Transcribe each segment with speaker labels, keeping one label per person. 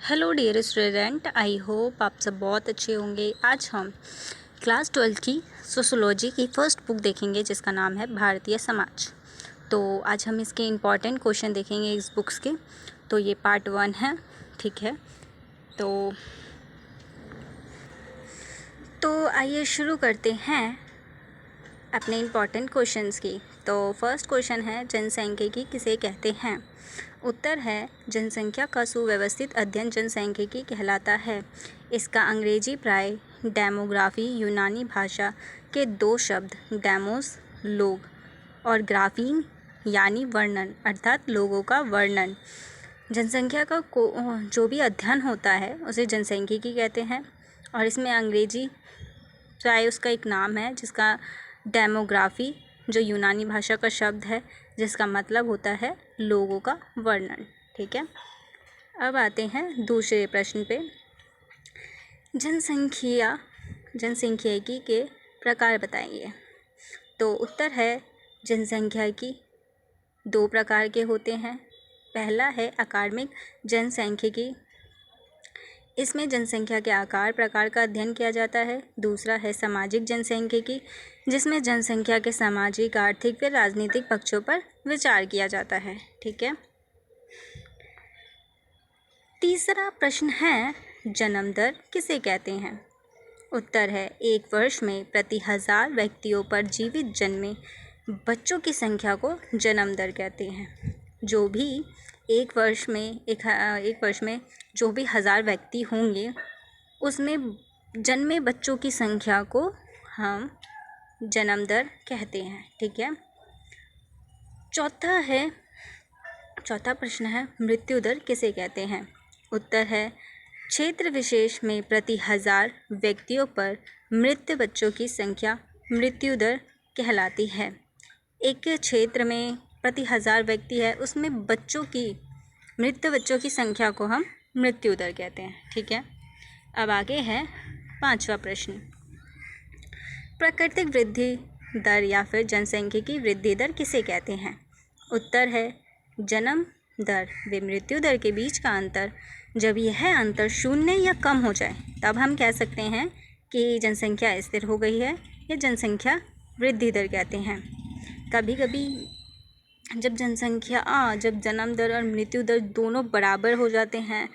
Speaker 1: Hello dear student, I hope आप सब बहुत अच्छे होंगे। आज हम क्लास 12 की सोशोलॉजी की फर्स्ट बुक देखेंगे जिसका नाम है भारतीय समाज। तो आज हम इसके इम्पॉर्टेंट क्वेश्चन देखेंगे इस बुक्स के। तो ये पार्ट 1 है, ठीक है। तो आइए शुरू करते हैं अपने इम्पॉर्टेंट क्वेश्चंस की। तो फर्स्ट क्वेश्चन है, जनसांख्यिकी किसे कहते हैं? उत्तर है, जनसंख्या का सुव्यवस्थित अध्ययन जनसांख्यिकी कहलाता है। इसका अंग्रेजी प्राय डेमोग्राफी यूनानी भाषा के दो शब्द डेमोस लोग और ग्राफीन यानी वर्णन अर्थात लोगों का वर्णन। जनसंख्या का जो भी अध्ययन होता है उसे जनसांख्यिकी कहते हैं। और इसमें अंग्रेजी प्राय उसका एक नाम है जिसका डेमोग्राफी, जो यूनानी भाषा का शब्द है जिसका मतलब होता है लोगों का वर्णन, ठीक है। अब आते हैं दूसरे प्रश्न पे। जनसांख्यिकी के प्रकार बताइए। तो उत्तर है, जनसांख्यिकी दो प्रकार के होते हैं। पहला है अकादमिक जनसांख्यिकी, इसमें जनसंख्या के आकार प्रकार का अध्ययन किया जाता है। दूसरा है सामाजिक जनसांख्यिकी, जिसमें जनसंख्या के सामाजिक, आर्थिक व राजनीतिक पक्षों पर विचार किया जाता है, ठीक है। तीसरा प्रश्न है, जन्म दर किसे कहते हैं? उत्तर है, एक वर्ष में प्रति 1000 व्यक्तियों पर जीवित जन्मे बच्चों की संख्या को जन्म दर कहते हैं। जो भी एक वर्ष में जो भी 1000 व्यक्ति होंगे उसमें जन्मे बच्चों की संख्या को हम जन्म दर कहते हैं, ठीक है। चौथा प्रश्न है, मृत्यु दर किसे कहते हैं? उत्तर है, क्षेत्र विशेष में प्रति 1000 व्यक्तियों पर मृत बच्चों की संख्या मृत्यु दर कहलाती है। एक क्षेत्र में प्रति 1000 व्यक्ति है, उसमें मृत बच्चों की संख्या को हम मृत्यु दर कहते हैं, ठीक है। अब आगे है पांचवा प्रश्न, प्राकृतिक वृद्धि दर या फिर जनसांख्यिकी वृद्धि दर किसे कहते हैं? उत्तर है, जन्म दर व मृत्यु दर के बीच का अंतर, जब यह अंतर 0 या कम हो जाए तब हम कह सकते हैं कि जनसंख्या स्थिर हो गई है या जनसंख्या वृद्धि दर कहते हैं। कभी कभी जब जन्म दर और मृत्यु दर दोनों बराबर हो जाते हैं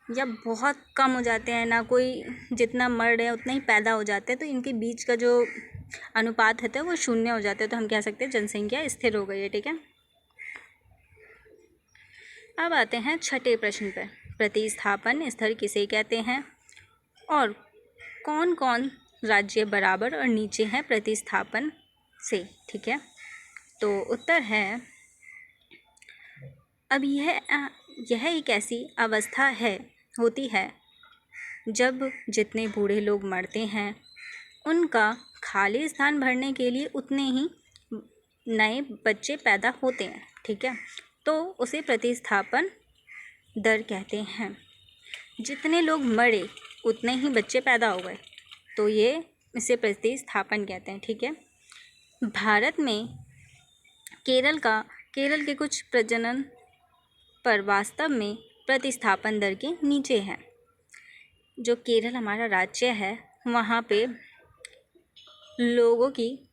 Speaker 1: या बहुत कम हो जाते हैं, ना कोई जितना मर रहे हैं उतना ही पैदा हो जाते हैं, तो इनके बीच का जो अनुपात होता है वो 0 हो जाता है, तो हम कह सकते हैं जनसंख्या स्थिर हो गई है, ठीक है। अब आते हैं छठे प्रश्न पर, प्रतिस्थापन स्तर किसे कहते हैं और कौन कौन राज्य बराबर और नीचे हैं प्रतिस्थापन से, ठीक है। तो उत्तर है, अब यह एक ऐसी अवस्था होती है जब जितने बूढ़े लोग मरते हैं उनका खाली स्थान भरने के लिए उतने ही नए बच्चे पैदा होते हैं, ठीक है। तो उसे प्रतिस्थापन दर कहते हैं। जितने लोग मरे उतने ही बच्चे पैदा हो गए, तो इसे प्रतिस्थापन कहते हैं, ठीक है। भारत में केरल के कुछ प्रजनन पर वास्तव में प्रतिस्थापन दर के नीचे है। जो केरल हमारा राज्य है वहाँ पे लोगों की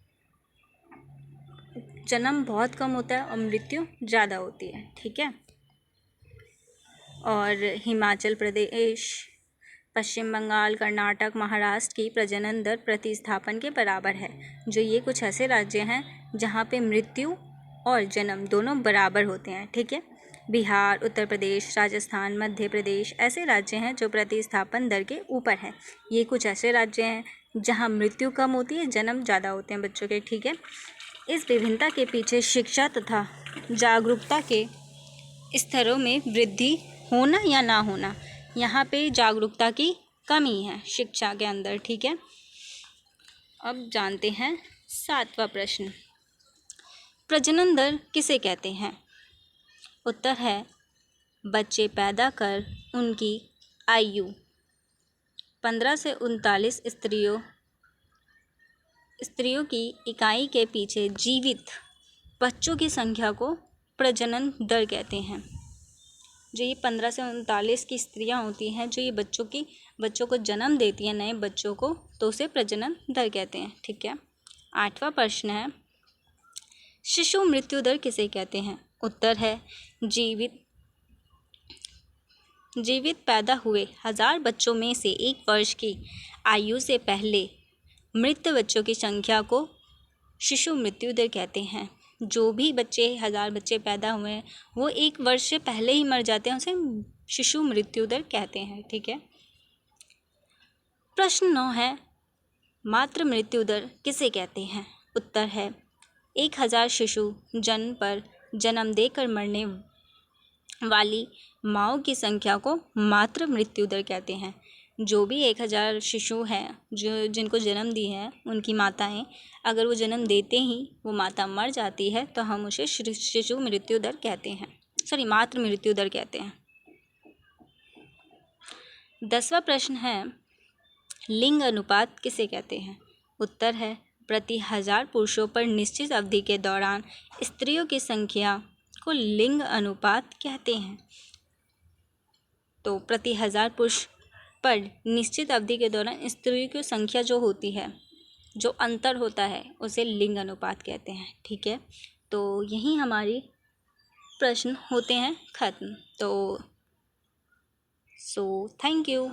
Speaker 1: जन्म बहुत कम होता है और मृत्यु ज़्यादा होती है, ठीक है। और हिमाचल प्रदेश, पश्चिम बंगाल, कर्नाटक, महाराष्ट्र की प्रजनन दर प्रतिस्थापन के बराबर है। जो ये कुछ ऐसे राज्य हैं जहाँ पे मृत्यु और जन्म दोनों बराबर होते हैं, ठीक है। बिहार, उत्तर प्रदेश, राजस्थान, मध्य प्रदेश ऐसे राज्य हैं जो प्रतिस्थापन दर के ऊपर है। ये कुछ ऐसे राज्य हैं जहाँ मृत्यु कम होती है, जन्म ज़्यादा होते हैं बच्चों के, ठीक है। इस विभिन्नता के पीछे शिक्षा तथा जागरूकता के स्तरों में वृद्धि होना या ना होना, यहाँ पे जागरूकता की कमी है शिक्षा के अंदर, ठीक है। अब जानते हैं 7वां प्रश्न, प्रजनन दर किसे कहते हैं? उत्तर है, बच्चे पैदा कर उनकी आयु 15 से 39 स्त्रियों की इकाई के पीछे जीवित बच्चों की संख्या को प्रजनन दर कहते हैं। जो ये 15 से 39 की स्त्रियां होती हैं, जो ये बच्चों को जन्म देती हैं, नए बच्चों को, तो उसे प्रजनन दर कहते हैं। ठीक है। 8वां प्रश्न है, शिशु मृत्यु दर किसे कहते हैं? उत्तर है, जीवित पैदा हुए 1000 बच्चों में से 1 वर्ष की आयु से पहले मृत बच्चों की संख्या को शिशु मृत्यु दर कहते हैं। जो भी 1000 बच्चे पैदा हुए हैं वो 1 वर्ष से पहले ही मर जाते हैं, उसे शिशु मृत्यु दर कहते हैं। ठीक है। प्रश्न 9 है, मातृ मृत्यु दर किसे कहते हैं? उत्तर है, 1000 शिशु जन्म पर जन्म देकर मरने वाली माँओं की संख्या को मातृ मृत्यु दर कहते हैं। जो भी 1000 शिशु हैं जो जिनको जन्म दी है, उनकी माताएं, अगर वो जन्म देते ही वो माता मर जाती है तो हम उसे शिशु मृत्यु दर कहते हैं, मातृ मृत्यु दर कहते हैं। 10वां प्रश्न है, लिंग अनुपात किसे कहते हैं? उत्तर है, प्रति 1000 पुरुषों पर निश्चित अवधि के दौरान स्त्रियों की संख्या को लिंग अनुपात कहते हैं। तो प्रति 1000 पुरुष पर निश्चित अवधि के दौरान स्त्रियों की संख्या जो होती है, जो अंतर होता है, उसे लिंग अनुपात कहते हैं। ठीक है। तो यही हमारी प्रश्न होते हैं खत्म। तो थैंक यू।